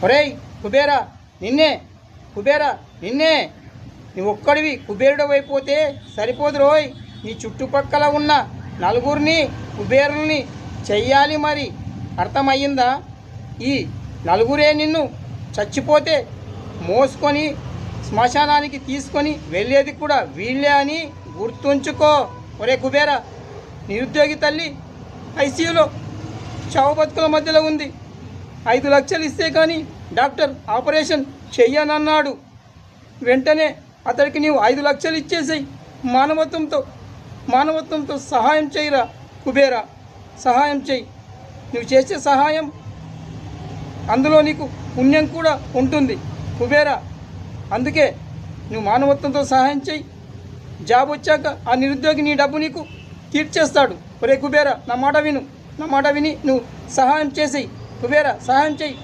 ఒరేయ్ కుబేరా నిన్నే, కుబేరా నిన్నే, నువ్వు ఒక్కడివి కుబేరుడు అయిపోతే సరిపోదు రోయ్, నీ చుట్టుపక్కల ఉన్న నలుగురిని కుబేరుల్ని చెయ్యాలి. మరి అర్థమయ్యిందా? ఈ నలుగురే నిన్ను చచ్చిపోతే మోసుకొని శ్మశానానికి తీసుకొని వెళ్ళేది కూడా వీళ్ళే అని గుర్తుంచుకో. ఒరే కుబేరా, నిరుద్యోగి తల్లి ఐసీయూలో చావు బతుకుల మధ్యలో ఉంది. 5 లక్షలు ఇస్తే కానీ డాక్టర్ ఆపరేషన్ చెయ్యనన్నాడు. వెంటనే అతడికి నీవు 5 లక్షలు ఇచ్చేసేయి. మానవత్వంతో సహాయం చేయరా కుబేరా, సహాయం చెయ్యి. నువ్వు చేసే సహాయం అందులో నీకు పుణ్యం కూడా ఉంటుంది కుబేరా. అందుకే నువ్వు మానవత్వంతో సహాయం చెయ్యి. జాబ్ వచ్చాక ఆ నిరుద్యోగి నీ డబ్బు నీకు తీర్చేస్తాడు. ఒరే కుబేరా, నా మాట విని నువ్వు సహాయం చేసేయి కుబేరా, సహాయం చెయ్యి.